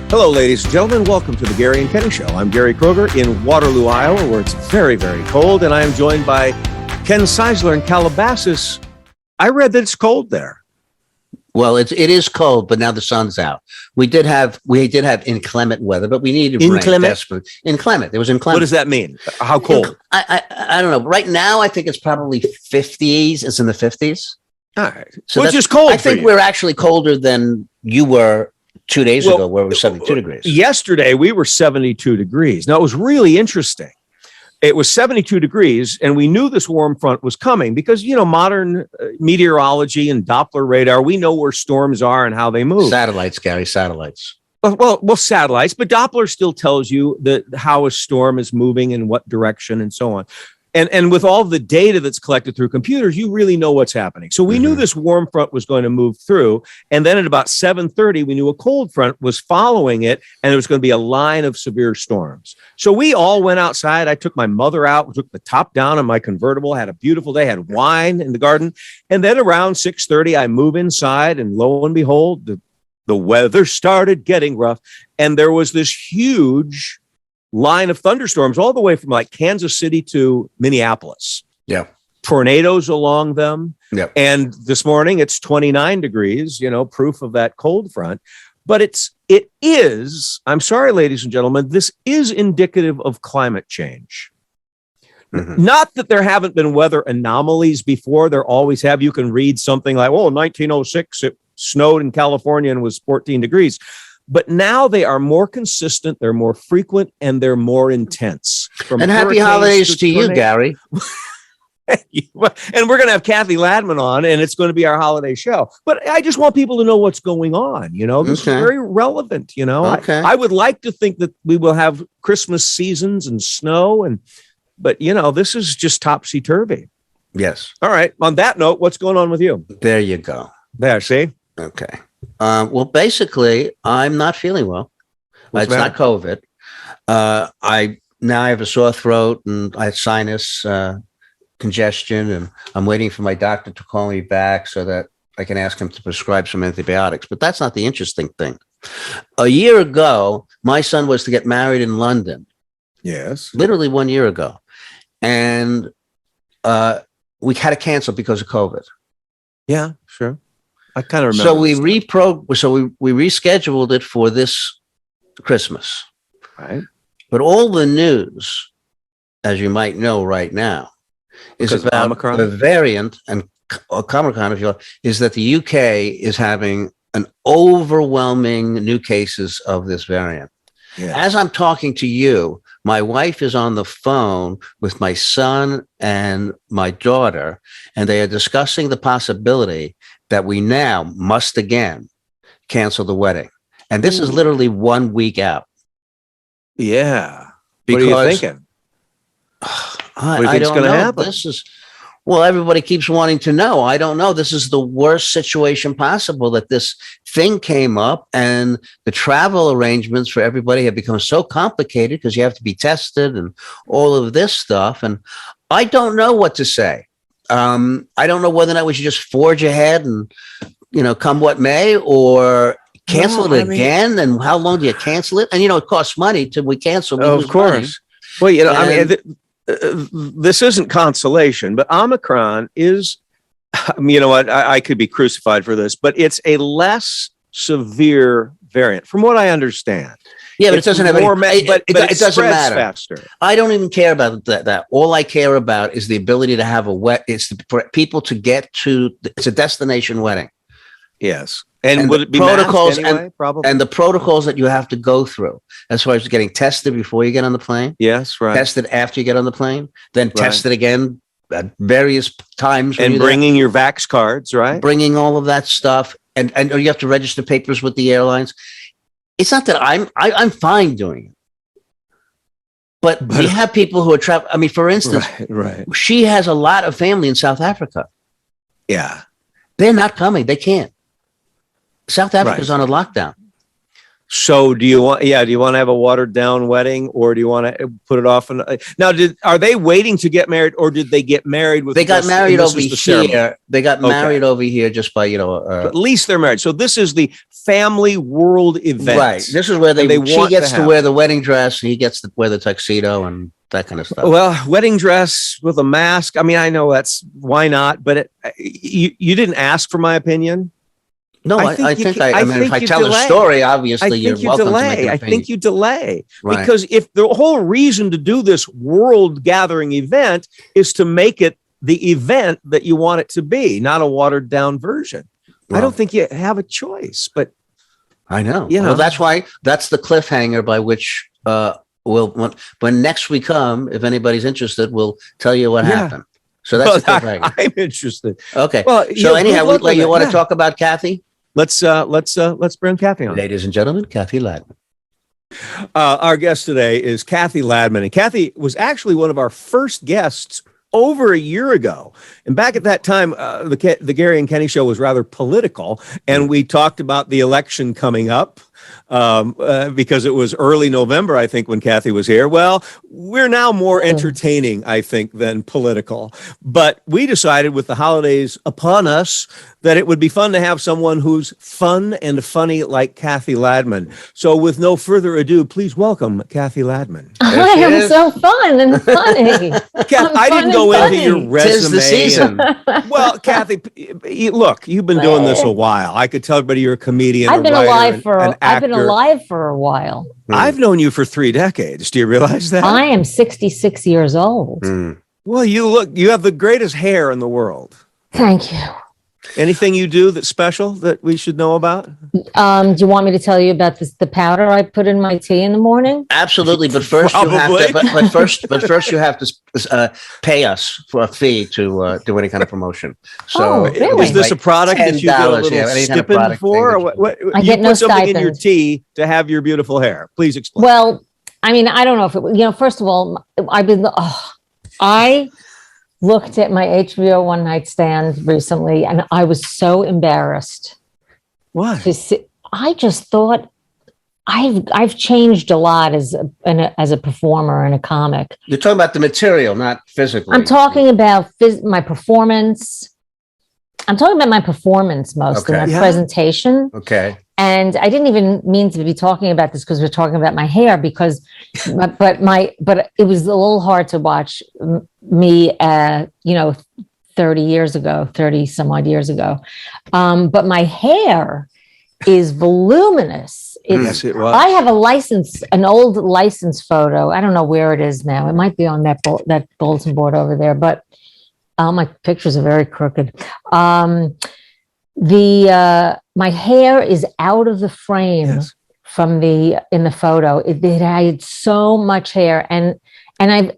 Hello, ladies and gentlemen. Welcome to the Gary and Kenny Show. I'm Gary Kroger in Waterloo, Iowa, where it's very, very cold, and I am joined by Ken Seisler in Calabasas. I read that it's cold there. Well, it is cold, but now the sun's out. We did have inclement weather, but we needed rain desperately. Inclement. It was inclement. What does that mean? How cold? I don't know. Right now, I think it's probably 50s. It's in the 50s. All right. So it's just cold. I think we're actually colder than you were 2 days ago, where it was 72 degrees. Yesterday, we were 72 degrees. Now, it was really interesting. It was 72 degrees, and we knew this warm front was coming because, modern meteorology and Doppler radar, we know where storms are and how they move. Satellites, Gary, satellites. Well, satellites, but Doppler still tells you how a storm is moving and what direction and so on. And with all the data that's collected through computers, you really know what's happening. So we knew this warm front was going to move through. And then at about 7:30, we knew a cold front was following it, and there was going to be a line of severe storms. So we all went outside. I took my mother out, took the top down on my convertible, had a beautiful day, had wine in the garden. And then around 6:30, I move inside, and lo and behold, the weather started getting rough. And there was this huge line of thunderstorms all the way from like Kansas City to Minneapolis. Yeah. Tornadoes along them. Yeah. And this morning it's 29 degrees, proof of that cold front. But it is, I'm sorry, ladies and gentlemen, this is indicative of climate change. Not that there haven't been weather anomalies before. There always have. You can read something like, 1906, it snowed in California and was 14 degrees. But now they are more consistent, they're more frequent, and they're more intense. And happy holidays to you, Gary. And we're going to have Cathy Ladman on, and it's going to be our holiday show. But I just want people to know what's going on. This is very relevant. Okay. I would like to think that we will have Christmas seasons and snow, but this is just topsy-turvy. Yes. All right. On that note, what's going on with you? There you go. There, see? Okay. Well, basically, I'm not feeling well. It's not COVID. I have a sore throat and I have sinus congestion, and I'm waiting for my doctor to call me back so that I can ask him to prescribe some antibiotics. But that's not the interesting thing. A year ago, my son was to get married in London. Yes. Literally 1 year ago. And we had to cancel because of COVID. Yeah, sure. I kind of remember. So we rescheduled it for this Christmas. Right. But all the news, as you might know right now, is about Omicron? The variant, and Omicron, if you will, is that the UK is having an overwhelming new cases of this variant. Yeah. As I'm talking to you, my wife is on the phone with my son and my daughter, and they are discussing the possibility that we now must again cancel the wedding. And this is literally 1 week out. Yeah. What are you thinking? I don't know. Happen? Everybody keeps wanting to know. I don't know. This is the worst situation possible, that this thing came up, and the travel arrangements for everybody have become so complicated because you have to be tested and all of this stuff. And I don't know what to say. I don't know whether or not we should just forge ahead and, come what may, or cancel it again. And how long do you cancel it? And, it costs money till we cancel. Of course. Money. Well, this isn't consolation, but Omicron is, I could be crucified for this, but it's a less severe variant from what I understand. Yeah, but it doesn't have it doesn't matter. Faster. I don't even care about that. All I care about is the ability to have for people to get to. It's a destination wedding. Yes, and would it be protocols anyway, probably? And the protocols that you have to go through as far as getting tested before you get on the plane. Yes, right. Tested after you get on the plane, then tested again at various times, and bringing your Vax cards, right? Bringing all of that stuff, and you have to register papers with the airlines. It's not that I'm fine doing it, but we have people who are traveling. I mean, for instance, right. She has a lot of family in South Africa. Yeah, they're not coming. They can't. South Africa's on a lockdown. So do you want to have a watered down wedding, or do you want to put it off? Now, are they waiting to get married, or did they get married with? They got married over here. Ceremony? They got married over here just by, at least they're married. So this is the family world event. Right. This is where she gets to wear the wedding dress, and he gets to wear the tuxedo and that kind of stuff. Well, wedding dress with a mask. I mean, I know why not, but you didn't ask for my opinion. No, I think if I tell the story, obviously you're welcome to make an opinion. I think you delay because if the whole reason to do this world gathering event is to make it the event that you want it to be, not a watered down version. Well, I don't think you have a choice, but I know. Well, that's the cliffhanger by which when next we come, if anybody's interested, we'll tell you what happened. So that's the cliffhanger. I'm interested. Okay. Well, so anyhow, you want to talk about Cathy? Let's bring Cathy on. Ladies and gentlemen, Cathy Ladman. Our guest today is Cathy Ladman, and Cathy was actually one of our first guests over a year ago. And back at that time, the Gary and Kenny show was rather political, and we talked about the election coming up because it was early November, I think, when Cathy was here. Well, we're now more entertaining, I think, than political. But we decided with the holidays upon us that it would be fun to have someone who's fun and funny like Cathy Ladman. So with no further ado, please welcome Cathy Ladman. I am so fun and funny. I didn't go into your resume. 'Tis the season. Well, Cathy, look, you've been doing this a while. I could tell everybody you're a comedian. I've been alive for a while. I've known you for 3 decades. Do you realize that? I am 66 years old. Well, you have the greatest hair in the world. Thank you. Anything you do that's special that we should know about? Do you want me to tell you about the powder I put in my tea in the morning? Absolutely, but first you have to. But first you have to pay us for a fee to do any kind of promotion. So, really? Is this a product that you get a little stipend for? Or what? I get no stipend. Something in your tea to have your beautiful hair. Please explain. Well, I mean, I don't know if it. First of all, I looked at my HBO one night stand recently, and I was so embarrassed. Why? I just thought I've changed a lot as a performer and a comic. You're talking about the material, not physically. I'm talking about my performance. I'm talking about my performance mostly, my presentation. Okay. And I didn't even mean to be talking about this because we're talking about my hair, but it was a little hard to watch me, 30 some odd years ago. But my hair is voluminous. Yes, it was. I have an old license photo. I don't know where it is now. It might be on that bulletin board over there, but my pictures are very crooked. My hair is out of the frame from in the photo. I had so much hair, and I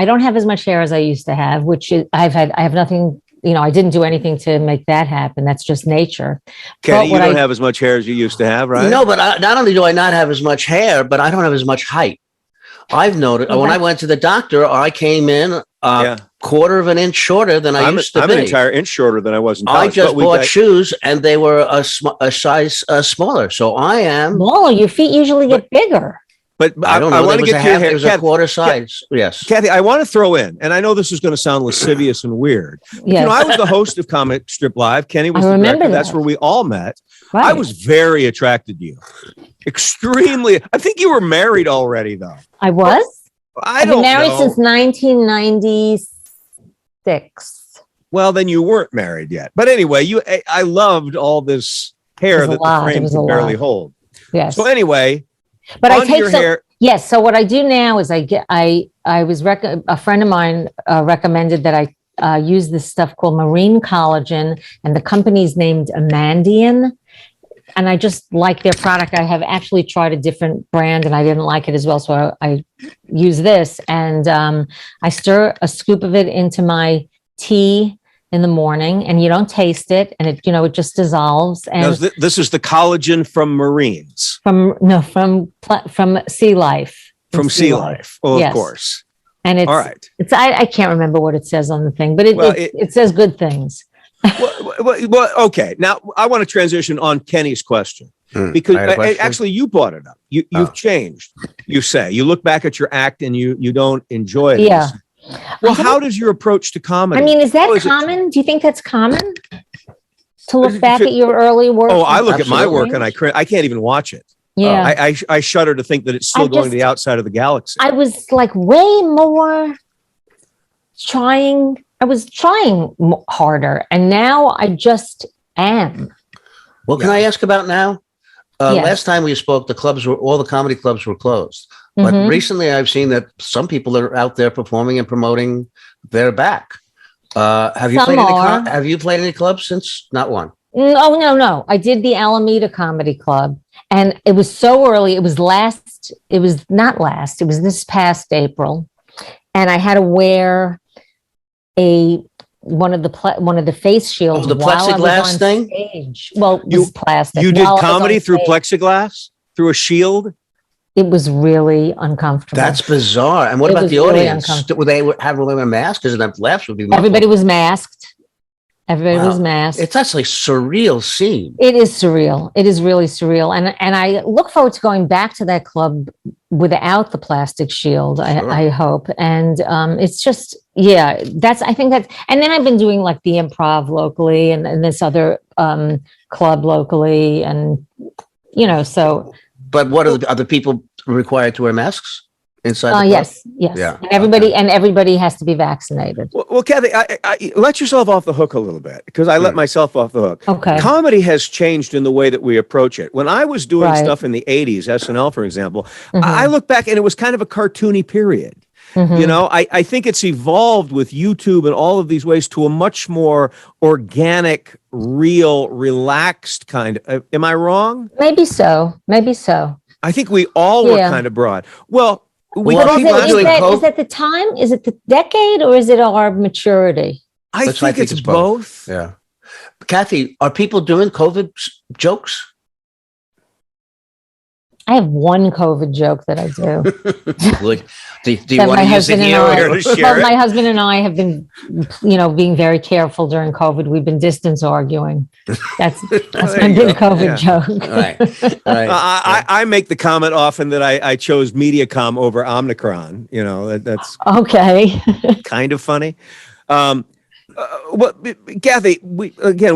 don't have as much hair as I used to have, which I have nothing. I didn't do anything to make that happen. That's just nature. Kenny, you don't have as much hair as you used to have, right? No, but not only do I not have as much hair, but I don't have as much height. I've noticed when I went to the doctor, I came in quarter of an inch shorter than I used to be. I'm an entire inch shorter than I was in college. I just bought shoes, and they were a size smaller. So I am smaller. Your feet usually get bigger. But I don't know. I want to get to your hair. There's a quarter size. Yes. Cathy, I want to throw in, and I know this is going to sound lascivious and weird. Yes. I was the host of Comic Strip Live. Kenny was the director. That's where we all met. Right. I was very attracted to you. Extremely. I think you were married already, though. I was? I've been married since 1996. Well, then you weren't married yet. But anyway, I loved all this hair that the frame could barely hold. Yes. So anyway, but I take hair. Yes. So what I do now is a friend of mine recommended that I use this stuff called marine collagen, and the company's named Amandian. And I just like their product. I have actually tried a different brand and I didn't like it as well. So I use this, and I stir a scoop of it into my tea in the morning, and you don't taste it, and it just dissolves. And now, this is the collagen from marines. From sea life. From sea life. Oh, yes. Of course. And it's all right. I can't remember what it says on the thing, but it says good things. well, okay. Now I want to transition on Kenny's question. Because actually you brought it up. You've changed. You say you look back at your act and you don't enjoy it. Yeah. Well, how does your approach to comedy? I mean, is that common? Do you think that's common to look back at your early work? Oh, I look at my work and I can't even watch it. Yeah. I shudder to think that it's still going to the outside of the galaxy. I was like way more trying. I was trying harder, and now I just am. Well, can I ask about now? Yes. Last time we spoke, all the comedy clubs were closed. But recently I've seen that some people are out there performing and promoting their back. Have you played any clubs since? Not one. Oh, no. I did the Alameda Comedy Club, and it was so early. It was this past April. And I had to wear one of the face shields. The plexiglass thing? Stage. Well, it was plastic. You did comedy through plexiglass? Through a shield? It was really uncomfortable. That's bizarre. And what about the audience? Were they wearing masks? Because the laughs would be muffled. Everybody was masked. Was masked. It's actually a surreal scene. It is surreal. It is really surreal. And I look forward to going back to that club without the plastic shield, sure. I hope. And it's just, I think that's, and then I've been doing like the Improv locally and this other club locally. And, so. But what are the people required to wear masks inside the club? Yes. Yeah. And everybody has to be vaccinated. Well, Cathy, I let yourself off the hook a little bit, because I let myself off the hook. Okay. Comedy has changed in the way that we approach it. When I was doing stuff in the 80s, SNL, for example, I look back and it was kind of a cartoony period. I think it's evolved with YouTube and all of these ways to a much more organic, real, relaxed kind of. Am I wrong? Maybe so. I think we all were kind of broad. Well, is it the time? Is it the decade, or is it our maturity? I think it's both. Yeah. Cathy, are people doing COVID jokes? I have one COVID joke that I do. Do you want to use it here? My husband and I have been, being very careful during COVID. We've been distance arguing. That's my big COVID joke. Right. I make the comment often that I chose MediaCom over Omicron. That's okay. Kind of funny. Well, Cathy, we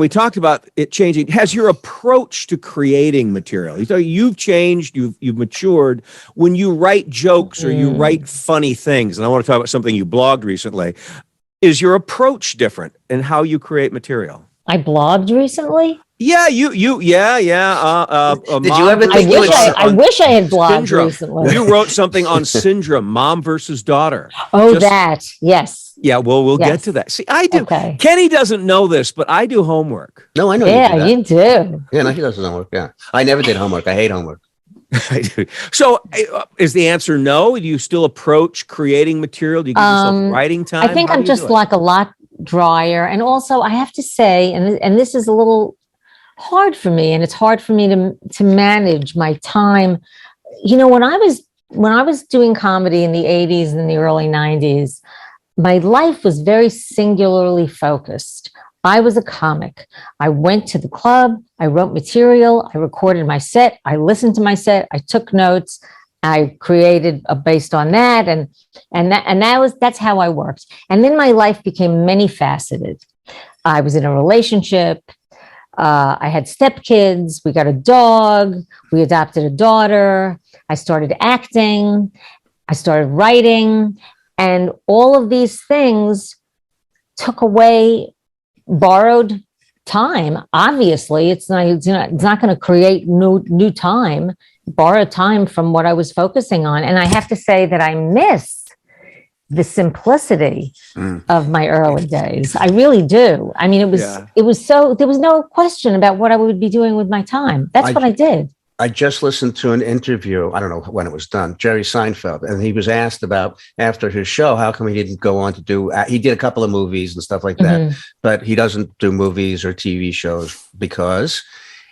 talked about it changing. Has your approach to creating material? You've changed. You've matured. When you write jokes or you write funny things, and I want to talk about something you blogged recently. Is your approach different in how you create material? I blogged recently. Yeah, Did you ever think I wish I had blogged Syndrome. Recently. You wrote something on Syndrome, mom versus daughter. Oh, yes. Yeah, well, we'll get to that. See, I do. Okay. Kenny doesn't know this, but I do homework. No, I know. Yeah, you do. Yeah, no, he does his homework. Yeah, I never did homework. I hate homework. I do. So, is the answer no? Do you still approach creating material? Do you give yourself writing time? I think I'm just like a lot drier, and also I have to say, and this is a little hard for me, and it's hard for me to manage my time. When I was doing comedy in the 80s and the early 90s. My life was very singularly focused. I was a comic. I went to the club. I wrote material. I recorded my set. I listened to my set. I took notes. I created based on that, that's how I worked. And then my life became many faceted. I was in a relationship. I had stepkids. We got a dog. We adopted a daughter. I started acting. I started writing. And all of these things took away borrowed time. Obviously, it's not going to create new time, borrowed time from what I was focusing on. And I have to say that I miss the simplicity of my early days. I really do. I mean, it was so, there was no question about what I would be doing with my time. That's what I did. I just listened to an interview, I don't know when it was done, Jerry Seinfeld, and he was asked about, after his show, how come he didn't go on to do, he did a couple of movies and stuff like that, but he doesn't do movies or TV shows because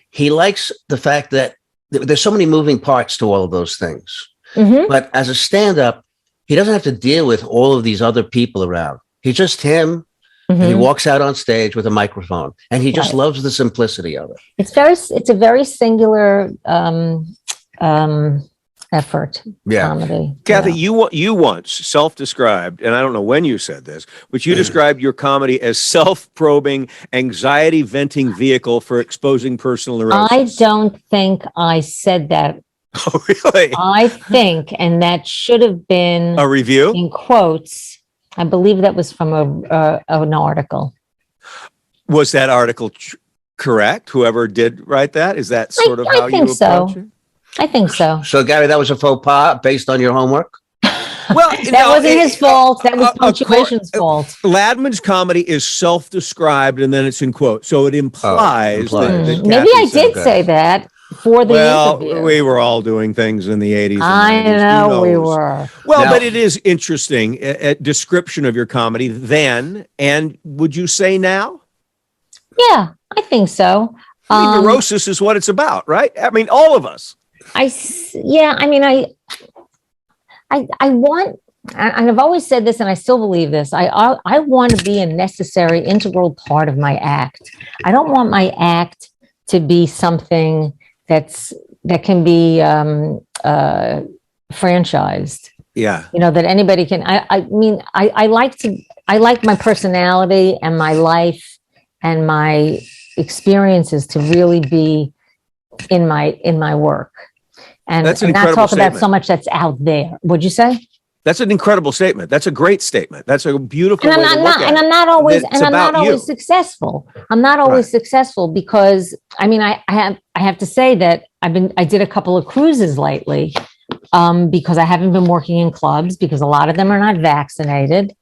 he likes the fact that there's so many moving parts to all of those things. But as a stand-up, he doesn't have to deal with all of these other people around. He's just him And he walks out on stage with a microphone, and he just loves the simplicity of it. It's a very singular effort. Comedy. Cathy, you once self-described, and I don't know when you said this, but you described your comedy as self-probing, anxiety venting vehicle for exposing personal neurosis. I don't think I said that. Oh, really? I think, and that should have been a review in quotes. I believe that was from an article. Was that article correct? Whoever did write that, is that sort of how you approach it? I think so. So, Gary, that was a faux pas based on your homework? Well, that wasn't his fault. That was punctuation's fault. Ladman's comedy is self-described, and then it's in quotes, so it implies that maybe I did say that for the interview. We were all doing things in the 80s. I know we were. Well, but it is interesting a description of your comedy then, and would you say now? Yeah, I think so. Neurosis is what it's about, right? I mean, all of us. I want, and I've always said this, and I still believe this. I want to be a necessary, integral part of my act. I don't want my act to be something that can be franchised. Yeah, that anybody can. I like my personality and my life and my experiences to really be in my work. And that's an not incredible talk statement. about so much that's out there. What'd you say? That's an incredible statement. That's a great statement. That's a beautiful way to look at it. And I'm not always successful. I'm not always successful because I have to say that I did a couple of cruises lately because I haven't been working in clubs because a lot of them are not vaccinated.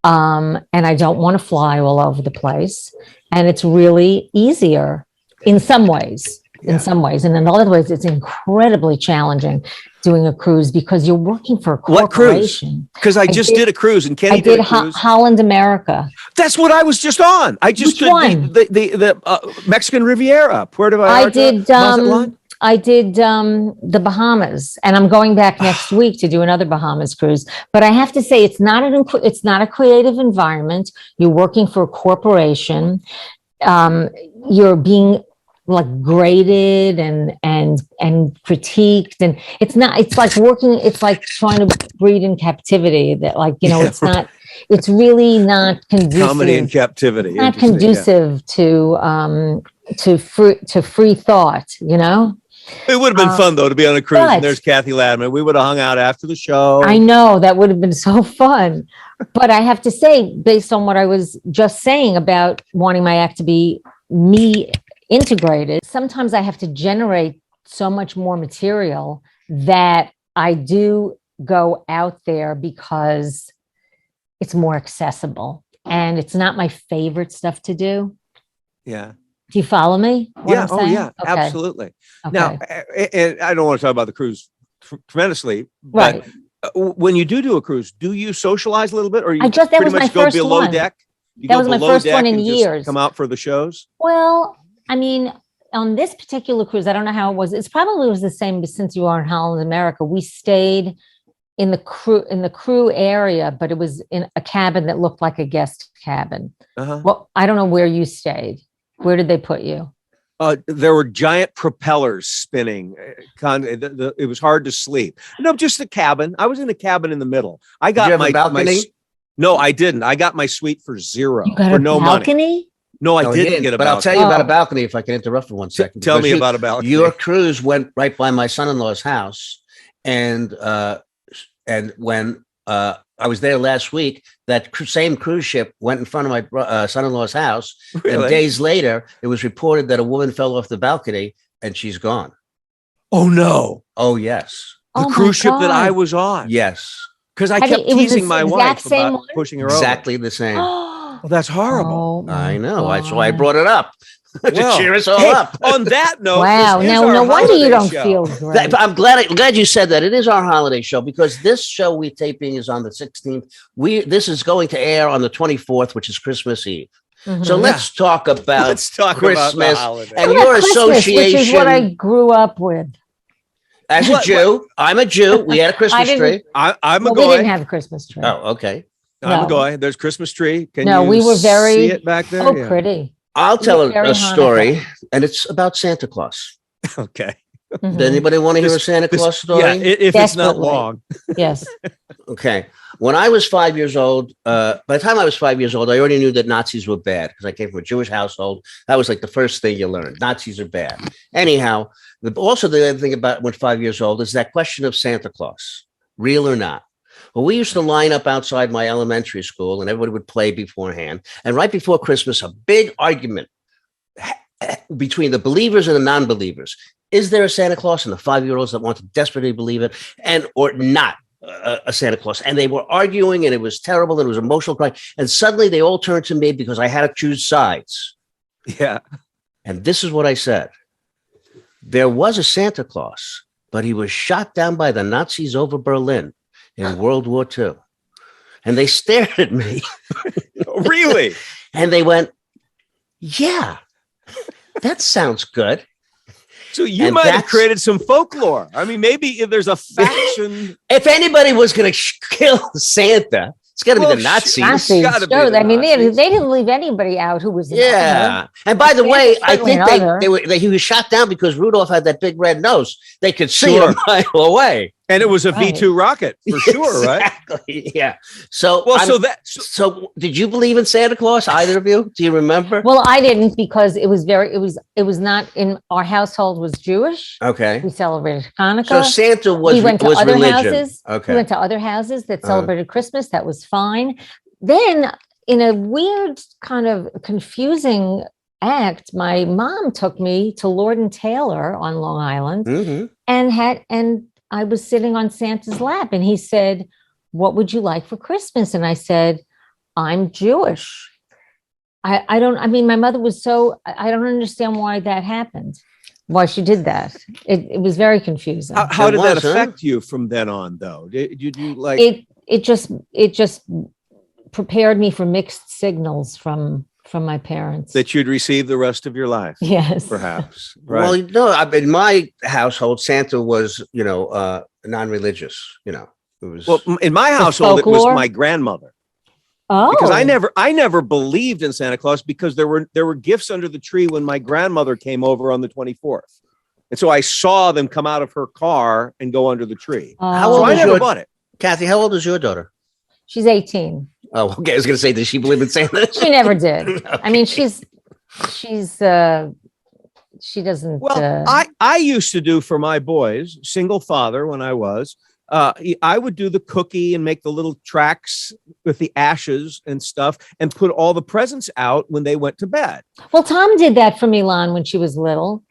And I don't want to fly all over the place. And it's really easier in some ways. And in other ways, it's incredibly challenging doing a cruise because you're working for a corporation. Because I just did a cruise, and Kenny did a cruise. Holland America. That's what I was just on. I just did the Mexican Riviera, Puerto Vallarta. I did the Bahamas, and I'm going back next week to do another Bahamas cruise. But I have to say, it's not a creative environment. You're working for a corporation. You're being graded and critiqued, and it's like trying to breed in captivity. That it's really not conducive. Comedy in captivity. Not conducive to free thought. It would have been fun though to be on a cruise. And there's Cathy Ladman. We would have hung out after the show. I know that would have been so fun. But I have to say, based on what I was just saying about wanting my act to be me integrated, sometimes I have to generate so much more material that I do go out there because it's more accessible and it's not my favorite stuff to do. Yeah. Do you follow me? Yeah. Oh, yeah. Okay. Absolutely. Okay. Now, and I don't want to talk about the cruise tremendously, but when you do a cruise, do you socialize a little bit, or you pretty much go below deck? That was my first one in years. Come out for the shows? Well, on this particular cruise, I don't know how it was. It probably was the same since you were in Holland America. We stayed in the crew area, but it was in a cabin that looked like a guest cabin. Well, I don't know where you stayed. Where did they put you? There were giant propellers spinning. It was hard to sleep. No, just the cabin. I was in a cabin in the middle. I got my balcony. No, I didn't. I got my suite for $0. You got for a no balcony? Money. No, I didn't get a balcony. But I'll tell you about a balcony if I can interrupt for 1 second. Tell me about a balcony. Your cruise went right by my son-in-law's house, and when I was there last week, that same cruise ship went in front of my son-in-law's house. Really? And days later, it was reported that a woman fell off the balcony and she's gone. Oh, no. Oh, yes. The cruise ship that I was on. Yes. Because I kept teasing my wife about pushing her over. Exactly the same. Well, that's horrible. I know. So I brought it up. To cheer us all up. On that note, wow! Now, no wonder you don't feel great. I'm glad you said that. It is our holiday show because this show we're taping is on the 16th. This is going to air on the 24th, which is Christmas Eve. Mm-hmm. So let's talk about Christmas and your association, which is what I grew up with. As a Jew, I'm a Jew. We had a Christmas tree. I'm a goy. We didn't have a Christmas tree. Oh, okay. I'm a guy. There's Christmas tree. Can No, you we were see it back there? Oh, pretty. I'll tell Very a story, Hanukkah. and it's about Santa Claus. Okay. Mhm. Does anybody want to hear a Santa Claus story? Yeah, if it's not Desperately. long. Yes. Okay. When I was 5 years old, by the time I was 5 years old, I already knew that Nazis were bad because I came from a Jewish household. That was like the first thing you learned. Nazis are bad. Anyhow, also the other thing about when 5 years old is that question of Santa Claus, real or not. Well, we used to line up outside my elementary school and everybody would play beforehand. And right before Christmas, a big argument between the believers and the non-believers. Is there a Santa Claus? And the 5-year-olds that want to desperately believe it and or not a Santa Claus. And they were arguing and it was terrible. And it was emotional crying. And suddenly they all turned to me because I had to choose sides. Yeah. And this is what I said. There was a Santa Claus, but he was shot down by the Nazis over Berlin in World War II. And they stared at me. Really? And they went, yeah, that sounds good. So you And might have that's- created some folklore. I mean, maybe if there's a faction. If anybody was going to kill Santa, it's got to be the Nazis. Nazis. gotta be Sure. the I mean, they Nazis. didn't leave anybody out who was. Yeah. And by the Santa's way, I certainly think another. he was shot down because Rudolph had that big red nose. They could see Sure. him a mile away. And it was a Right. V2 rocket for sure, right? Exactly. Yeah. So, Well, so did you believe in Santa Claus? Either of you? Do you remember? Well, I didn't because it was not in our household was Jewish. Okay. We celebrated Hanukkah. So Santa was we went to was other religion. houses. Okay. We went to other houses that celebrated Christmas. That was fine. Then, in a weird kind of confusing act, my mom took me to Lord and Taylor on Long Island, Mhm. and I was sitting on Santa's lap, and he said, "What would you like for Christmas?" And I said, "I'm Jewish." I don't. I mean, my mother was so. I don't understand why that happened. Why she did that. It was very confusing. How did that was, huh? affect you from then on, though? Did you like? It just prepared me for mixed signals from my parents. That you'd receive the rest of your life, Yes. perhaps. Right. Well, no, in my household, Santa was, non-religious, It was Well, in my household, it was folklore? my grandmother. Oh, Because I never believed in Santa Claus because there were gifts under the tree when my grandmother came over on the 24th. And so I saw them come out of her car and go under the tree. How So old I is never your- bought it. Kathy, how old is your daughter? she's 18. Oh, okay. I was going to say, does she believe in Santa? She never did. I mean, she doesn't. Well, I used to do for my boys, single father when I was, I would do the cookie and make the little tracks with the ashes and stuff and put all the presents out when they went to bed. Well, Tom did that for Milan when she was little.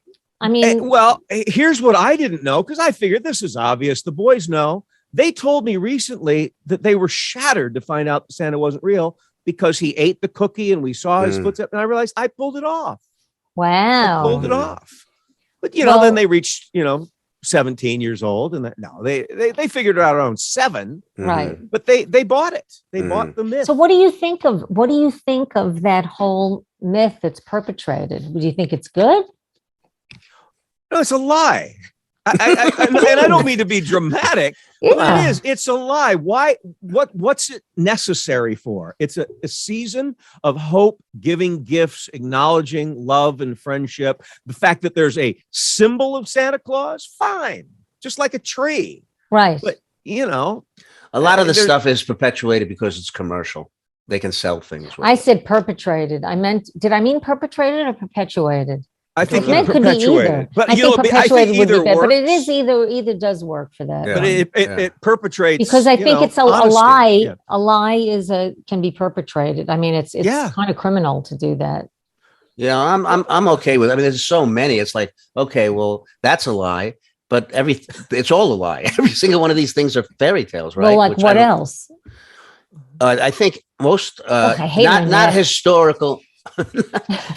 I mean, Here's what I didn't know because I figured this is obvious. The boys know. They told me recently that they were shattered to find out that Santa wasn't real because he ate the cookie and we saw his footsteps. And I realized I pulled it off. I pulled wow. it off. But, Well- then they reached, 17 years old. And they figured it out around 7. Right. But they bought it. They bought the myth. So what do you think of that whole myth that's perpetrated? Do you think it's good? No, it's a lie. And I don't mean to be dramatic. But Yeah. it is. It's a lie. Why? What's it necessary for? It's a season of hope, giving gifts, acknowledging love and friendship. The fact that there's a symbol of Santa Claus, fine, just like a tree. Right. But A lot of the There's- stuff is perpetuated because it's commercial. They can sell things. with I it. said perpetrated. Did I mean perpetrated or perpetuated? I think It could be perpetuated. either. But I think perpetuated would be either better, but works. it is either does work for that. Yeah. But it perpetrates Because I think it's a honesty. lie. Yeah. A lie can be perpetrated. I mean, it's Yeah. kind of criminal to do that. Yeah, I'm okay with it. I mean, there's so many. It's like, okay, well, that's a lie, but it's all a lie. Every single one of these things are fairy tales, right? Well, like Which what I don't- else? I think most I hate when not that- historical,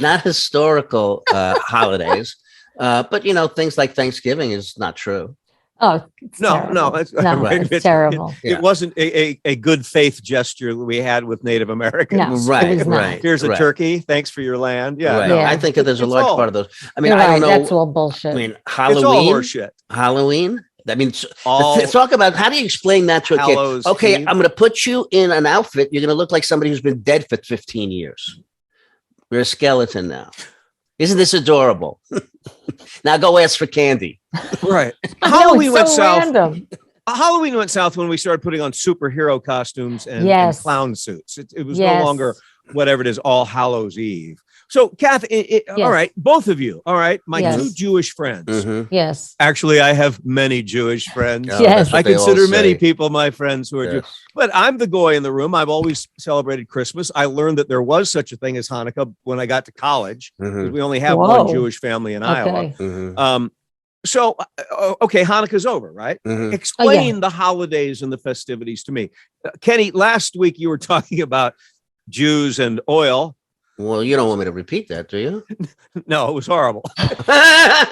not historical holidays, but things like Thanksgiving is not true. Oh, it's No, terrible. no, it's- no, right. it's terrible. Yeah. It wasn't a good faith gesture that we had with Native Americans. No, Right, it was not. right. Here's a Right. turkey. Thanks for your land. Yeah. Right. no, Yeah. I think that there's a it's large all- part of those. I mean, You're I right. don't know. That's all bullshit. I mean, It's all Halloween. horseshit. Halloween I mean, talk about how do you explain that to a kid? Okay, I'm going to put you in an outfit. You're going to look like somebody who's been dead for 15 years. You're a skeleton now. Isn't this adorable? Now go ask for candy. Right. Halloween went south. Halloween went south when we started putting on superhero costumes and clown suits. It was no longer whatever it is, All Hallows Eve. So, Cathy, all right, both of you, all right, my two Jewish friends. Mm-hmm. Yes. Actually, I have many Jewish friends. Yes. I consider many people my friends who are Jewish. But I'm the goy in the room. I've always celebrated Christmas. I learned that there was such a thing as Hanukkah when I got to college. Because we only have one Jewish family in Iowa. Mm-hmm. So, okay, Hanukkah's over, right? Mm-hmm. Explain the holidays and the festivities to me. Kenny, last week you were talking about Jews and oil. Well, you don't want me to repeat that, do you? No, it was horrible. We'll have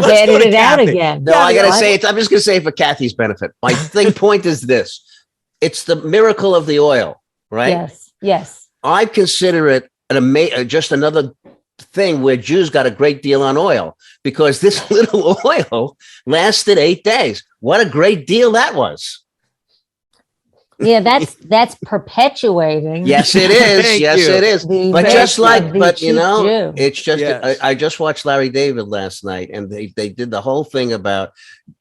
to edit it out again. No, I got to say it. I'm just going to say it for Cathy's benefit. My point is this. It's the miracle of the oil, right? Yes, yes. I consider it just another thing where Jews got a great deal on oil because this little oil lasted 8 days. What a great deal that was. Yeah, that's perpetuating. Yes, it is. Yes, it is. But you know, Jew. It's just, I just watched Larry David last night and they did the whole thing about,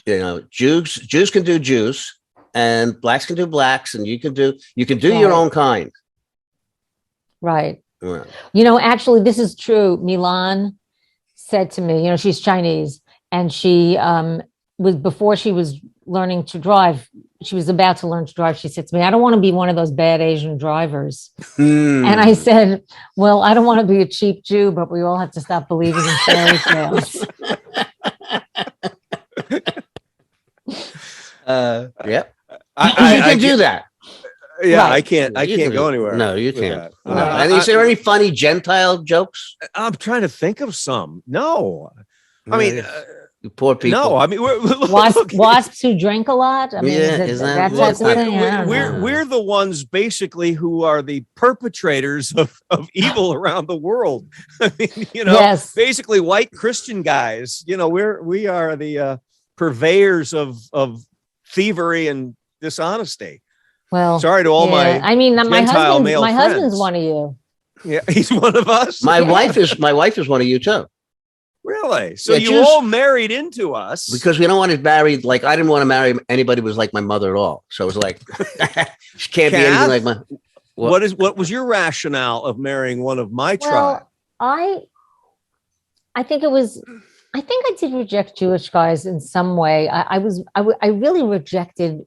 you know, Jews can do Jews and blacks can do blacks and you can do your own kind. Right. Yeah. You know, actually, this is true. Milan said to me, you know, she's Chinese and she before she was learning to drive, she was about to learn to drive. She said to me, I don't want to be one of those bad Asian drivers. And I said, well, I don't want to be a cheap Jew, but we all have to stop believing in fairy tales. Yep. You can do that. Yeah, right. I can't go anywhere. No, you can't. And is there any funny Gentile jokes? I'm trying to think of some. No. I mean, you poor people. No, I mean, wasps who drink a lot. I mean, that's the thing. We're the ones basically who are the perpetrators of evil around the world. I mean, you know, basically white Christian guys. You know, we are the purveyors of thievery and dishonesty. Well, sorry to all my. I mean, my husband's husband's one of you. Yeah, he's one of us. My wife is one of you too. Really? So you all married into us because we don't want to marry. Like I didn't want to marry anybody who was like my mother at all. So it was like she can't be anything like my. What was your rationale of marrying one of my tribe? I think it was. I think I did reject Jewish guys in some way. I really rejected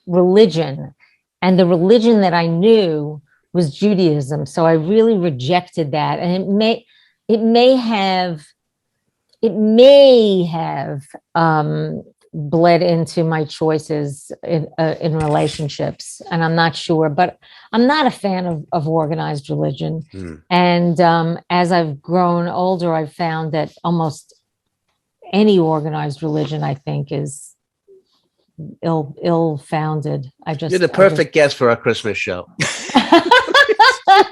religion, and the religion that I knew was Judaism. So I really rejected that, and it may have bled into my choices in relationships, and I'm not sure. But I'm not a fan of organized religion. And as I've grown older, I've found that almost any organized religion, I think, is ill-founded. You're the perfect guest for our Christmas show.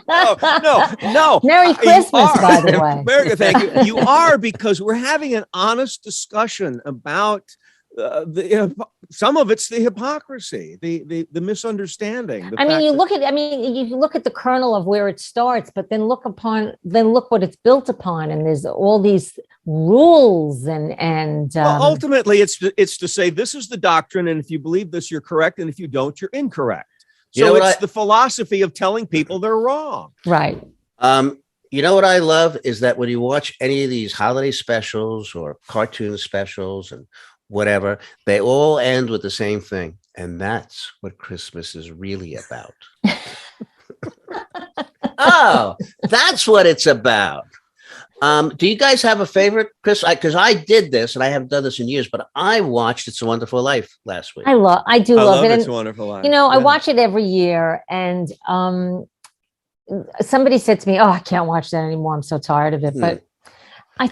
No. Merry Christmas, by the way. America, thank you. You are, because we're having an honest discussion about some of it's the hypocrisy, the misunderstanding. You look at the kernel of where it starts, but then look what it's built upon, and there's all these rules and ultimately it's to say this is the doctrine, and if you believe this, you're correct, and if you don't, you're incorrect. So it's the philosophy of telling people they're wrong. Right. You know what I love is that when you watch any of these holiday specials or cartoon specials and whatever, they all end with the same thing. And that's what Christmas is really about. Oh, that's what it's about. Do you guys have a favorite Christmas? Because I did this, and I haven't done this in years, but I watched It's a Wonderful Life last week. I love it. It's a Wonderful Life. You know, I watch it every year, and somebody said to me, "Oh, I can't watch that anymore. I'm so tired of it." But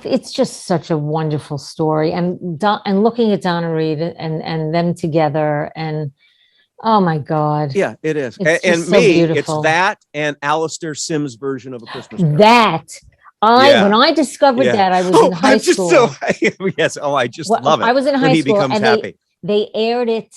it's just such a wonderful story, and looking at Donna Reed and them together, and oh my God, yeah, it is. It's and so me, beautiful. It's that and Alistair Sims' version of A Christmas Carol. That When I discovered that, I was in high school. Yes. Oh, I just love it. I was in high school, when he becomes happy. They aired it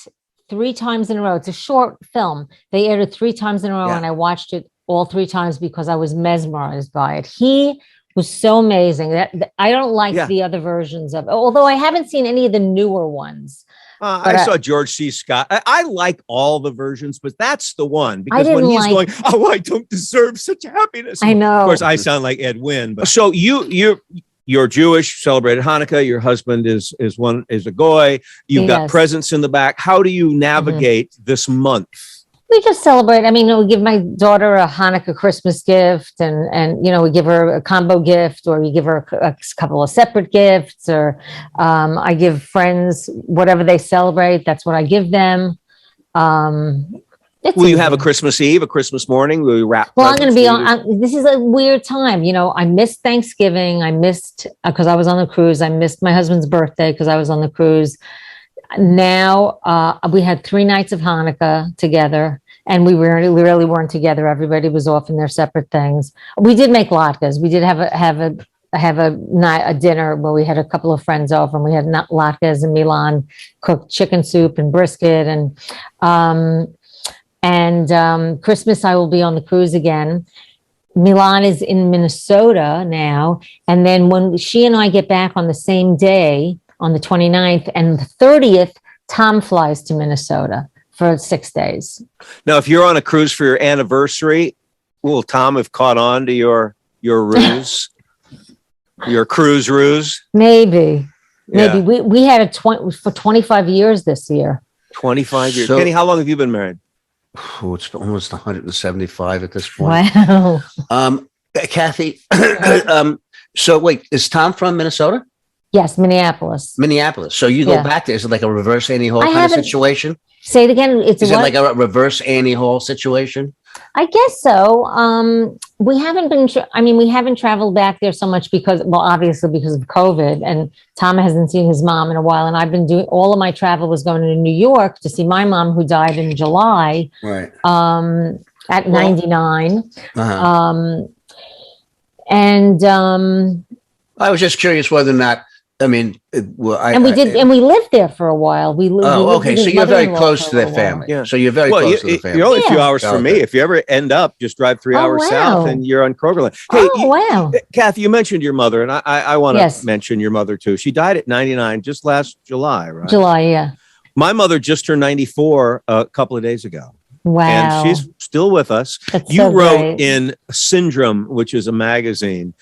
3 times in a row. It's a short film. They aired it 3 times in a row, and I watched it all 3 times because I was mesmerized by it. He was so amazing. That I don't like the other versions of it, although I haven't seen any of the newer ones. I saw George C. Scott. I like all the versions, but that's the one because when he's going, oh, I don't deserve such happiness. I know. Of course, I sound like Ed Wynn. But so you're Jewish, celebrated Hanukkah. Your husband is a goy. You've got presents in the back. How do you navigate this month? We just celebrate. I mean, we give my daughter a Hanukkah Christmas gift, and we give her a combo gift, or we give her a couple of separate gifts, or I give friends whatever they celebrate. That's what I give them. Will you have a Christmas Eve, a Christmas morning? Will you wrap? Well, I'm going to be on. This is a weird time. I missed Thanksgiving. I missed because I was on the cruise. I missed my husband's birthday because I was on the cruise. Now we had 3 nights of Hanukkah together, and we really weren't together. Everybody was off in their separate things. We did make latkes. We did have a dinner where we had a couple of friends over, and we had latkes, and Milan cooked chicken soup and brisket, and Christmas I will be on the cruise again. Milan is in Minnesota now, and then when she and I get back on the same day, on the 29th and the 30th, Tom flies to Minnesota for 6 days. Now, if you're on a cruise for your anniversary, will Tom have caught on to your ruse, your cruise ruse? Maybe. We had for 25 years this year. 25 years. Kenny, how long have you been married? Oh, it's almost 175 at this point. Wow. Cathy, so wait, is Tom from Minnesota? Yes, Minneapolis. So you go back there. Is it like a reverse Annie Hall kind of situation? Say it again. Is it like a reverse Annie Hall situation? I guess so. We haven't been. We haven't traveled back there so much obviously because of COVID, and Tom hasn't seen his mom in a while. And I've been doing all of my travel was going to New York to see my mom, who died in July. Right. At 99. I was just curious whether or not. I mean, we lived there for a while. Okay. So you're very close to their family. Yeah. So you're very close to the family. You're only a few hours from me. If you ever end up, just drive 3 hours south, and you're on Krogerland. Hey, wow. Kathy, you mentioned your mother, and I want to mention your mother too. She died at 99 just last July, right? July, yeah. My mother just turned 94 a couple of days ago. Wow. And she's still with us. You wrote in Syndrome, which is a magazine,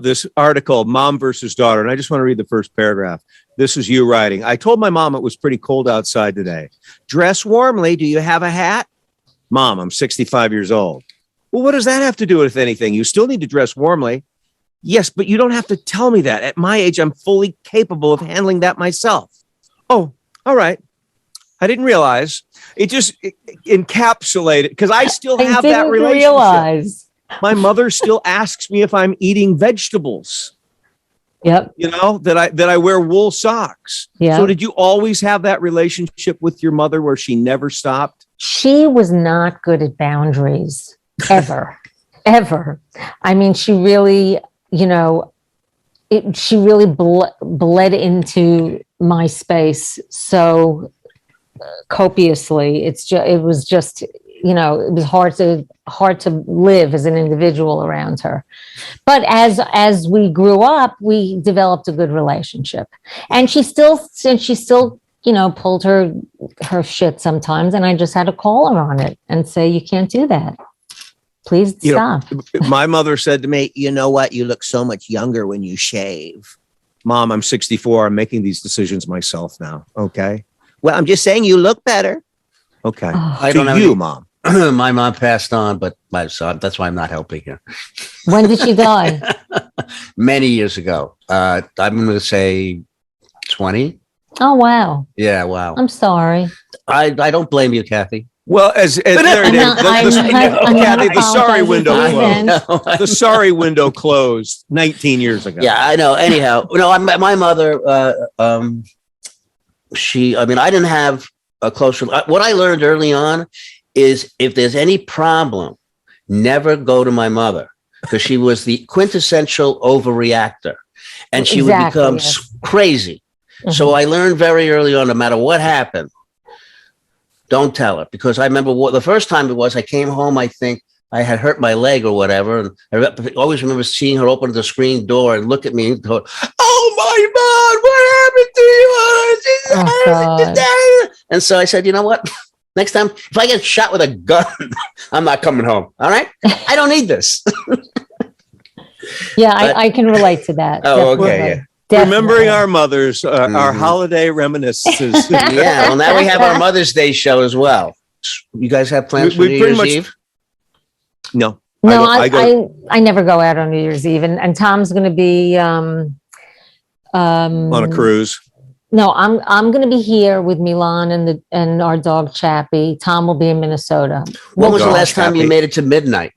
this article, Mom versus Daughter. And I just want to read the first paragraph. This is you writing. I told my mom it was pretty cold outside today. Dress warmly. Do you have a hat? Mom, I'm 65 years old. Well, what does that have to do with anything? You still need to dress warmly. Yes, but you don't have to tell me that. At my age, I'm fully capable of handling that myself. Oh, all right. I didn't realize. It just encapsulated, because I still have that relationship. My mother still asks me if I'm eating vegetables. Yep. That I wear wool socks. Yeah. So did you always have that relationship with your mother where she never stopped? She was not good at boundaries ever, ever. I mean, she really, she really bled into my space so copiously. It was hard to live as an individual around her. But as we grew up, we developed a good relationship, and she still pulled her shit sometimes, and I just had to call her on it and say, you can't do that. Please stop. My mother said to me, you know what? You look so much younger when you shave. Mom, I'm 64. I'm making these decisions myself now. Okay. Well, I'm just saying you look better. Okay. I don't know. Mom. My mom passed on, but my son, that's why I'm not helping her. When did she die? Many years ago. I'm going to say 20. Oh, wow. Yeah, wow. I'm sorry. I don't blame you, Kathy. Well, Kathy, the sorry window closed. The sorry window closed 19 years ago. Yeah, I know. Anyhow, my mother, I didn't have a close. What I learned early on is if there's any problem, never go to my mother, because she was the quintessential overreactor, and she would become crazy. Mm-hmm. So I learned very early on, no matter what happened, don't tell her. Because I remember the first time it was, I came home, I think I had hurt my leg or whatever. And I always remember seeing her open the screen door and look at me and go, "Oh my God, what happened to you?" And so I said, you know what? Next time, if I get shot with a gun, I'm not coming home. All right? I don't need this. Yeah, I can relate to that. Oh, definitely. Okay. Yeah. Definitely. Remembering our mothers, our holiday reminiscences. Yeah, well, now we have our Mother's Day show as well. You guys have plans for New Year's Eve? No. No, I never go out on New Year's Eve, and Tom's going to be on a cruise. No, I'm going to be here with Milan and our dog Chappie. Tom will be in Minnesota. When was the last time you made it to midnight?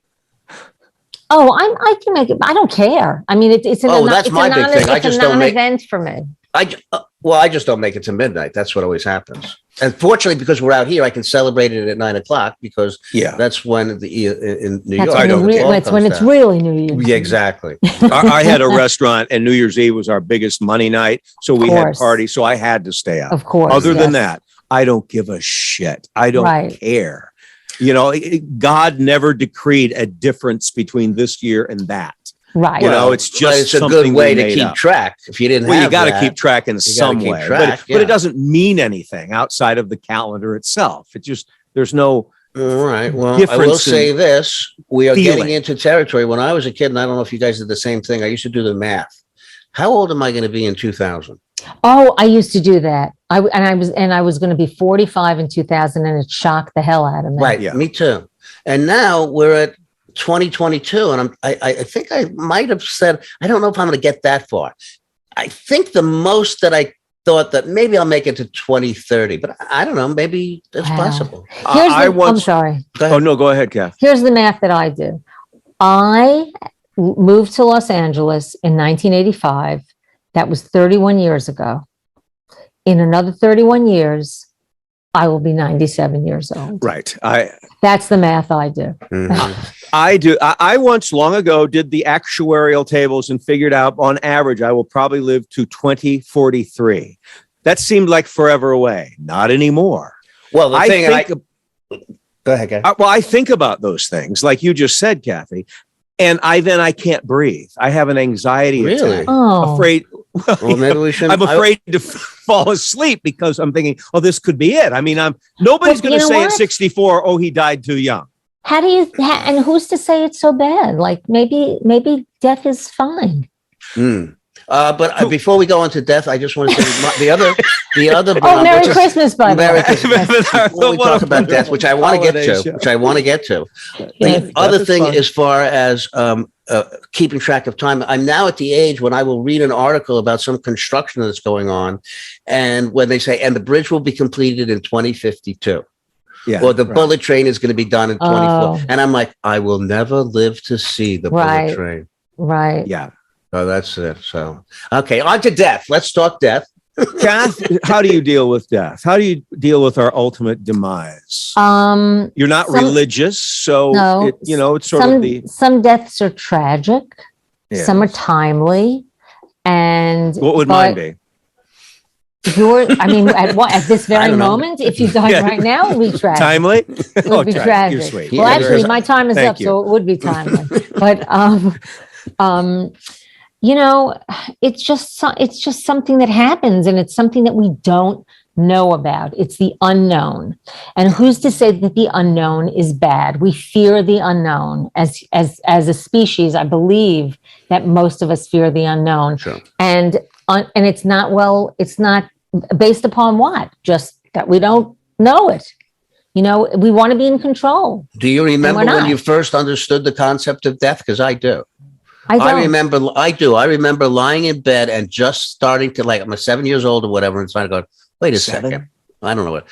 Oh, I can make it. I don't care. I mean, it's that's my big thing. I just don't make event for me. I just don't make it to midnight. That's what always happens. And fortunately, because we're out here, I can celebrate it at 9:00 because that's when in New York. That's when it's really New Year's. Yeah, exactly. I had a restaurant, and New Year's Eve was our biggest money night, so we had parties. So I had to stay out. Of course. Other than that, I don't give a shit. I don't care. You know, God never decreed a difference between this year and that. Right. You know, it's just a good way to keep track. If you didn't you got to keep track in some way. But it doesn't mean anything outside of the calendar itself. It just, there's no. All right. Well, I will say this. We are getting into territory. When I was a kid, and I don't know if you guys did the same thing, I used to do the math. How old am I going to be in 2000? Oh, I used to do that. I was going to be 45 in 2000, and it shocked the hell out of me. Right. Yeah. Me too. And now we're at 2022, and I think I might have said, I don't know if I'm going to get that far. I think the most that I thought that maybe I'll make it to 2030, but I don't know. Maybe it's possible. I'm sorry. Oh no, go ahead, Kath. Here's the math that I do. I moved to Los Angeles in 1985. That was 31 years ago. In another 31 years, I will be 97 years old. Right. That's the math I do. Mm-hmm. I do. I once long ago did the actuarial tables and figured out on average, I will probably live to 2043. That seemed like forever away. Not anymore. Well, go ahead, guys. I think about those things like you just said, Kathy. And I can't breathe. I have an anxiety attack. Afraid. Well, maybe we shouldn't. I'm afraid to fall asleep because I'm thinking, oh, this could be it. I mean, nobody's going to say at 64, oh, he died too young. How do you? And who's to say it's so bad? Like maybe death is fine. But before we go into death, I just want to say the other. Oh, Merry Christmas, by the way. Merry Christmas. Before we talk about death, which I want to get to. The other thing, as far as keeping track of time, I'm now at the age when I will read an article about some construction that's going on, and when they say, and the bridge will be completed in 2052. Yeah, or the bullet train is going to be done in 24. And I'm like, I will never live to see the bullet train. Right. Yeah. Oh, that's it. So, okay, on to death. Let's talk death. Kath, how do you deal with death? How do you deal with our ultimate demise? You're not religious, so no, it's sort of some deaths are tragic, some are timely, and what would mine be? At this very moment, if you died right now, it would be tragic. Timely? It would be tragic. You're sweet. Well, actually, my time is up, so it would be timely. But it's just something that happens, and it's something that we don't know about. It's the unknown. And who's to say that the unknown is bad? We fear the unknown as a species. I believe that most of us fear the unknown. Sure. And it's not based upon what? Just that we don't know it. We want to be in control. Do you remember when you first understood the concept of death? Because I do. I remember lying in bed and just starting to, I'm 7 years old or whatever, and starting to go, wait a second. I don't know what.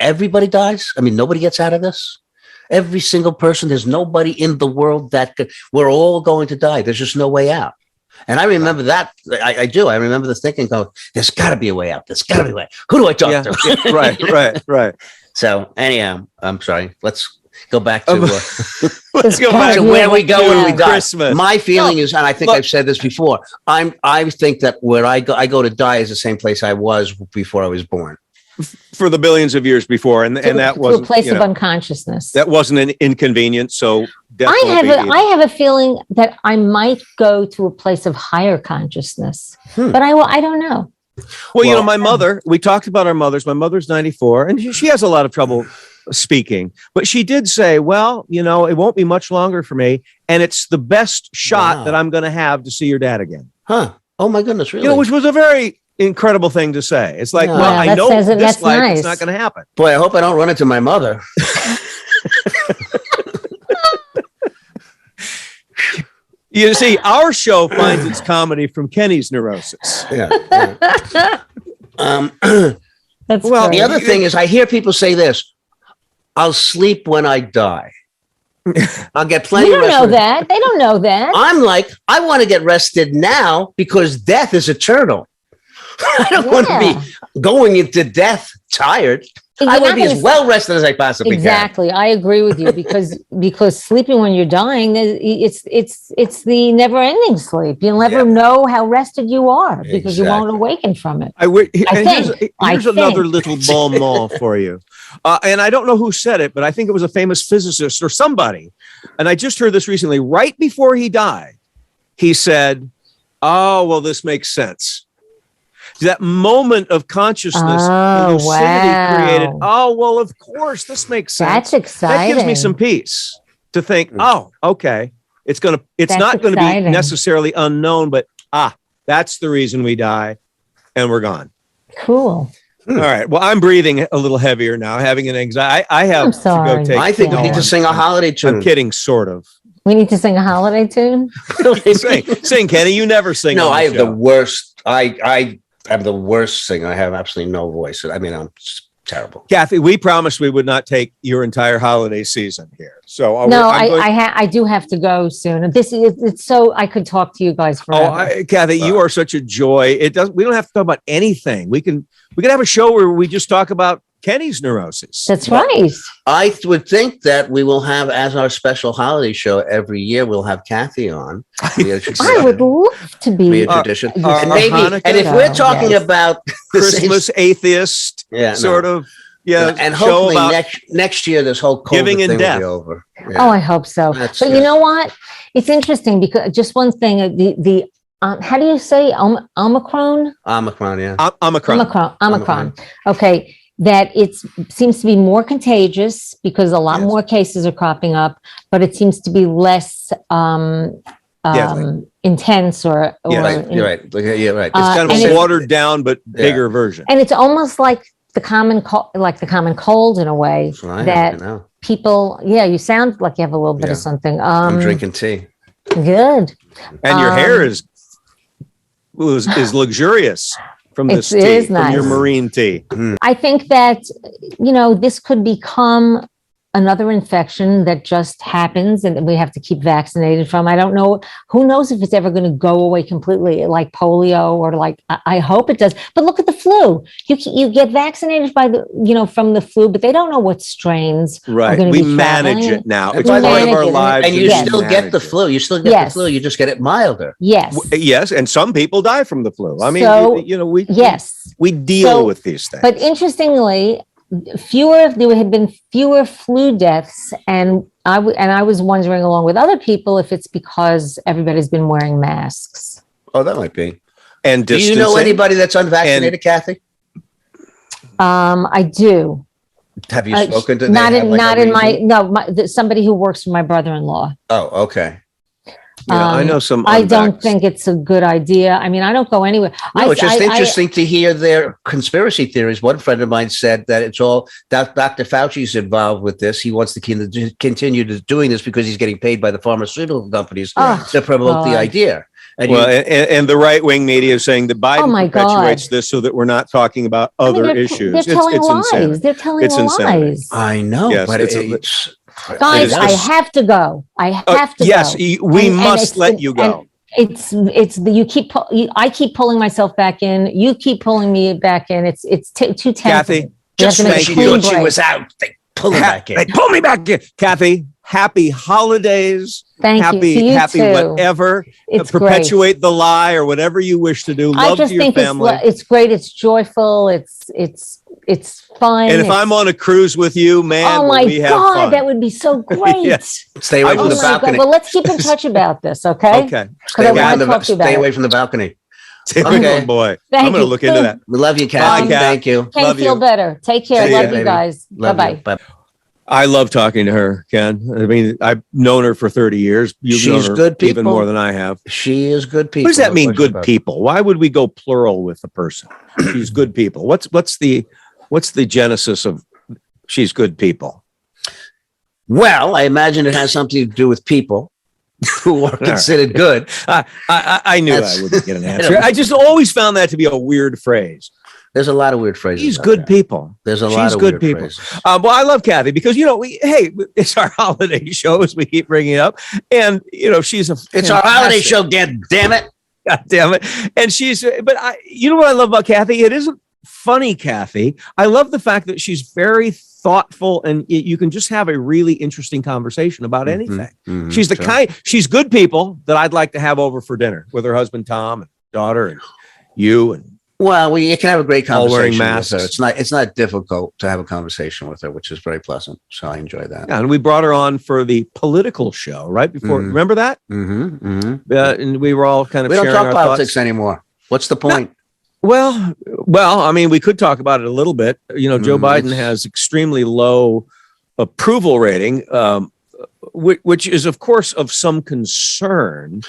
Everybody dies? I mean, nobody gets out of this? Every single person, there's nobody in the world we're all going to die. There's just no way out. And I remember that. I do. I remember the thinking, there's got to be a way out. There's got to be a way. Who do I talk to? Right. So anyhow, I'm sorry. Let's go back to. Let's go back to where we go when we die. Christmas. My feeling is, and I think I've said this before, I think that where I go to die is the same place I was before I was born. For the billions of years before, and that wasn't a place of unconsciousness. That wasn't an inconvenience. So I have a feeling that I might go to a place of higher consciousness, but I don't know. Well, my mother. We talked about our mothers. My mother's 94, and she has a lot of trouble speaking, but she did say, "Well, it won't be much longer for me, and it's the best shot that I'm going to have to see your dad again." Huh? Oh my goodness, really? Which was a very incredible thing to say. It's like, I know this life nice. It's not going to happen. Boy, I hope I don't run into my mother. You see, our show finds its comedy from Kenny's neurosis. Yeah. The other thing is, I hear people say this: "I'll sleep when I die. I'll get plenty." You don't know that. They don't know that. I'm like, I want to get rested now because death is eternal. I don't want to be going into death tired. I want to be as well rested as I possibly can. Exactly. I agree with you because sleeping when you're dying, it's the never ending sleep. You'll never know how rested you are because you won't awaken from it. Here's another little bon mot for you. And I don't know who said it, but I think it was a famous physicist or somebody. And I just heard this recently. Right before he died, he said, "Oh, well, this makes sense." That moment of consciousness and lucidity created. Oh, well, of course, this makes sense. That's exciting. That gives me some peace to think, oh, okay. It's not going to be necessarily unknown, but that's the reason we die and we're gone. Cool. All right. Well, I'm breathing a little heavier now, having an anxiety. I have to go take. I think we need to sing a holiday tune. I'm kidding, sort of. We need to sing a holiday tune. Sing, Kenny. You never sing. No, I have the worst. I'm the worst singer. I have absolutely no voice. I mean, I'm terrible. Cathy, we promised we would not take your entire holiday season here. So I do have to go soon. It's so I could talk to you guys forever. Kathy, you are such a joy. We don't have to talk about anything. We can have a show where we just talk about Kenny's neurosis. That's right. I would think that we will have, as our special holiday show every year, we'll have Cathy on. I would love to be a tradition. And if we're talking about Christmas atheist sort of, and hopefully next year this whole COVID giving thing and death will be over. Yeah. Oh, I hope so. You know what? It's interesting because just one thing, the how do you say Omicron? Omicron, yeah. Omicron. Okay. That it seems to be more contagious because a lot more cases are cropping up, but it seems to be less intense or you're right. You're right. It's kind of a watered down but bigger version. And it's almost like the common cold in a way that people. Yeah, you sound like you have a little bit of something. I'm drinking tea. Good. And your hair is luxurious. From this tea, nice. From your marine tea. I think that, this could become another infection that just happens and we have to keep vaccinated from. I don't know. Who knows if it's ever going to go away completely, like polio or I hope it does. But look at the flu. You get vaccinated from the flu, but they don't know what strains are going to be manage it now. It's part of our lives. And you still get the flu. You still get the flu. You just get it milder. Yes. Yes. And some people die from the flu. I mean, we deal with these things. But interestingly, there had been fewer flu deaths, and I was wondering, along with other people, if it's because everybody's been wearing masks. Oh, that might be. And do you know anybody that's unvaccinated, Cathy? I do. Have you spoken to? Somebody who works for my brother-in-law. Oh, okay. I know some. I don't think it's a good idea. I mean, I don't go anywhere. No, it's just interesting to hear their conspiracy theories. One friend of mine said that it's all Dr. Fauci's involved with this. He wants to continue doing this because he's getting paid by the pharmaceutical companies to promote the idea. And the right-wing media is saying that Biden perpetuates this so that we're not talking about other issues. They're telling lies. They're telling lies. I know, but it's guys, I have to go. I have to go. Yes, we must let you go. I keep pulling myself back in. You keep pulling me back in. It's too tempting. Cathy, just when she thought she was out, they pull her back in. They pull me back in. Cathy, happy holidays. Thank you. To you happy too. whatever. It's Perpetuate great. the lie or whatever you wish to do. I Love just to your think family. it's great. It's joyful. It's fun. And if I'm on a cruise with you, man, oh my we have God, fun. that would be so great. Yes. Stay away from the balcony. Well, let's keep in touch about this, okay? Okay. Stay away from the balcony. Okay, boy. I'm going to look into that. We love you, Cathy. Bye, Thank you. Can't feel better. Take care. Love you guys. Bye-bye. Bye. I love talking to her, Ken. I mean, I've known her for 30 years. She's known her good people. Even more than I have. She is good people. What does that mean, good people? Why would we go plural with a person? She's good people. What's the genesis of she's good people? Well, I imagine it has something to do with people who are considered good. I knew I wouldn't get an answer. I just always found that to be a weird phrase. There's a lot of weird phrases. She's good people. There's a lot of good weird people. Phrases. Well, I love Cathy because, it's our holiday show, as we keep bringing it up. And, she's it's our holiday show, God damn it. God damn it. And you know what I love about Cathy? It isn't funny, Cathy. I love the fact that she's very thoughtful and you can just have a really interesting conversation about anything. Mm-hmm, she's she's good people that I'd like to have over for dinner with her husband, Tom, and daughter, and you, and you can have a great conversation all wearing masks. With her. It's not difficult to have a conversation with her, which is very pleasant. So I enjoy that. Yeah, and we brought her on for the political show right before. Mm-hmm. Remember that? Mm-hmm, mm-hmm. And we were all kind of. We don't sharing talk our politics thoughts. Anymore. What's the point? Well, I mean, we could talk about it a little bit. Joe Biden has extremely low approval rating, which is, of course, of some concern.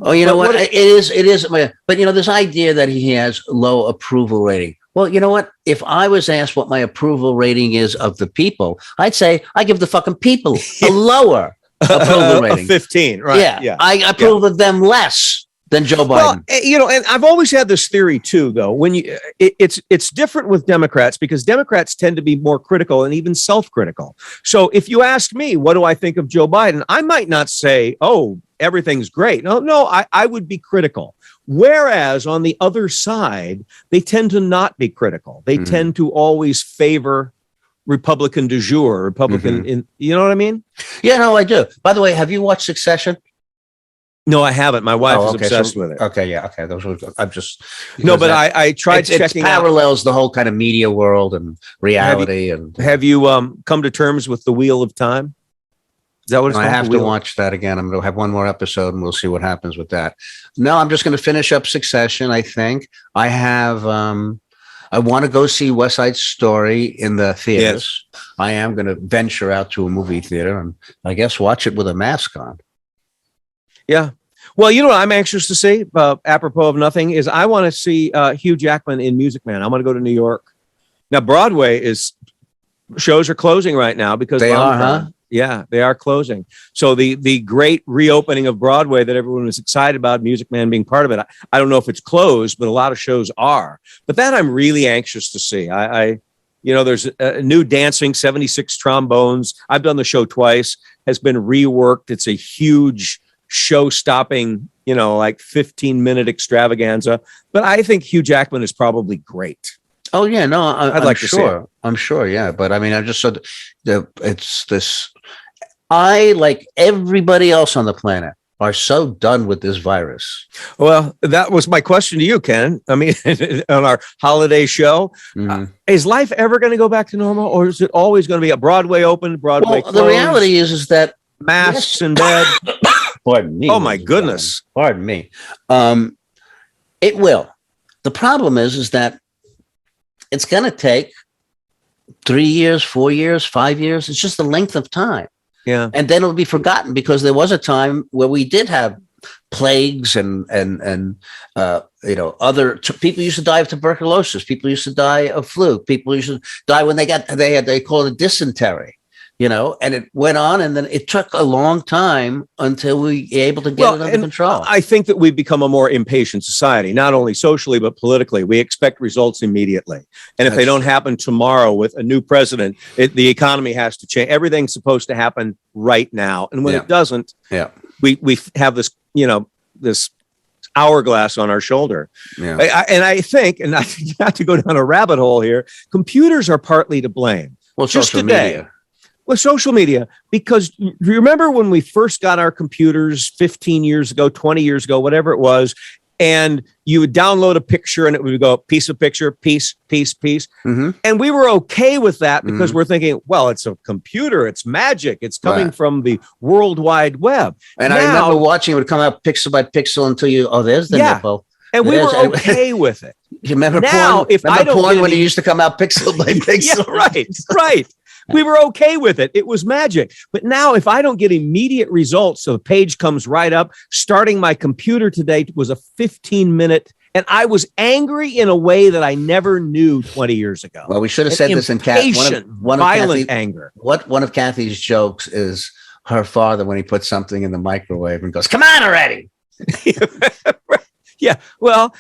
Oh, you know what? It is. But, this idea that he has low approval rating. Well, you know what? If I was asked what my approval rating is of the people, I'd say I give the fucking people a lower approval rating. 15, right? Yeah. I approve of them less than Joe Biden. Well, and I've always had this theory too, though, when it's different with Democrats because Democrats tend to be more critical and even self-critical. So if you ask me, what do I think of Joe Biden? I might not say, oh, everything's great. No, I would be critical. Whereas on the other side, they tend to not be critical. They tend to always favor Republican du jour, Republican, you know what I mean? Yeah, no, I do. By the way, have you watched Succession? No, I haven't. My wife is obsessed with it. Okay, yeah, okay. Those were good. I'm just but I tried checking. It parallels the whole kind of media world and reality. Have you come to terms with the Wheel of Time? Is that what it's called? I have to watch that again. I'm going to have one more episode, and we'll see what happens with that. No, I'm just going to finish up Succession. I think I have. I want to go see West Side Story in the theaters. Yes. I am going to venture out to a movie theater and I guess watch it with a mask on. Yeah. Well, what I'm anxious to see, apropos of nothing, is I want to see Hugh Jackman in Music Man. I'm going to go to New York. Now, Broadway shows are closing right now because they are, huh? Yeah, they are closing. So the great reopening of Broadway that everyone was excited about, Music Man being part of it. I don't know if it's closed, but a lot of shows are. But that I'm really anxious to see. There's a new dancing, 76 trombones. I've done the show twice, has been reworked. It's a huge show-stopping, 15-minute extravaganza. But I think Hugh Jackman is probably great. Oh yeah, no, I'd like to see it. I'm sure, yeah. But I mean, I just said it's this. I, like everybody else on the planet, are so done with this virus. Well, that was my question to you, Ken. I mean, on our holiday show, is life ever going to go back to normal, or is it always going to be a Broadway open, Broadway closed? The reality is that masks in bed. Pardon me. Oh my goodness. Pardon me. It will. The problem is that it's going to take 3 years, 4 years, 5 years. It's just the length of time. Yeah. And then it'll be forgotten because there was a time where we did have plagues and other people used to die of tuberculosis. People used to die of flu. People used to die when they call it dysentery, and it went on. And then it took a long time until we were able to get it under control. I think that we've become a more impatient society, not only socially, but politically. We expect results immediately. And if they don't happen tomorrow with a new president, the economy has to change. Everything's supposed to happen right now. And when it doesn't, we have this, this hourglass on our shoulder. Yeah. I think, and not to go down a rabbit hole here, computers are partly to blame. Well, just social today. Media. Well, social media, because you remember when we first got our computers 15 years ago, 20 years ago, whatever it was, and you would download a picture and it would go piece of picture, piece. Mm-hmm. And we were okay with that because we're thinking, well, it's a computer. It's magic. It's coming from the World Wide Web. And I remember watching it would come out pixel by pixel until there's the nipple. And we were okay with it. You remember now, porn? If I don't porn when it used to come out pixel by pixel? Yeah, right. We were okay with it. It was magic. But now if I don't get immediate results, so the page comes right up, starting my computer today was a 15-minute, and I was angry in a way that I never knew 20 years ago. Well, we should have said this in violent anger. One of Cathy's jokes is her father when he puts something in the microwave and goes, "Come on already." Yeah, well,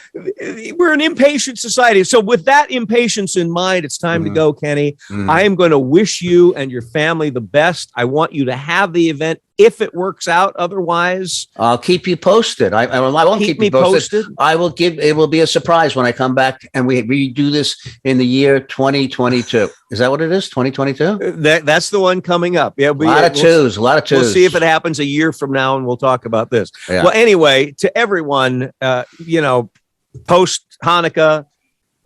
we're an impatient society. So with that impatience in mind, it's time to go, Kenny. I am going to wish you and your family the best. I want you to have the event if it works out. Otherwise, I'll keep you posted. I won't keep you posted. I will it will be a surprise when I come back and we redo this in the year 2022. Is that what it is? 2022? That's the one coming up. Yeah, a lot of twos. We'll see if it happens a year from now, and we'll talk about this. Yeah. Well, anyway, to everyone, post Hanukkah,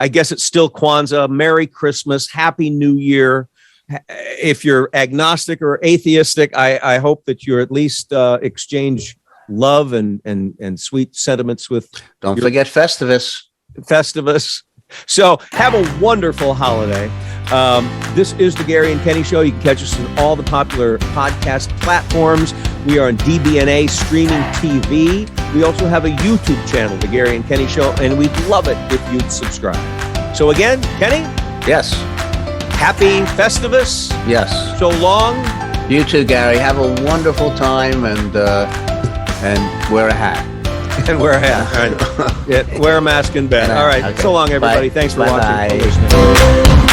I guess it's still Kwanzaa. Merry Christmas, Happy New Year. If you're agnostic or atheistic, I hope that you at least exchange love and sweet sentiments with. Don't forget Festivus. So have a wonderful holiday. This is the Gary and Kenny Show. You can catch us on all the popular podcast platforms. We are on DBNA streaming TV. We also have a YouTube channel, the Gary and Kenny Show, and we'd love it if you'd subscribe. So again, Kenny? Yes. Happy Festivus. Yes. So long. You too, Gary. Have a wonderful time and wear a hat. And wear a hat. All right. Wear a mask in bed. All right. Okay. So long, everybody. Bye. Thanks for Bye-bye. watching.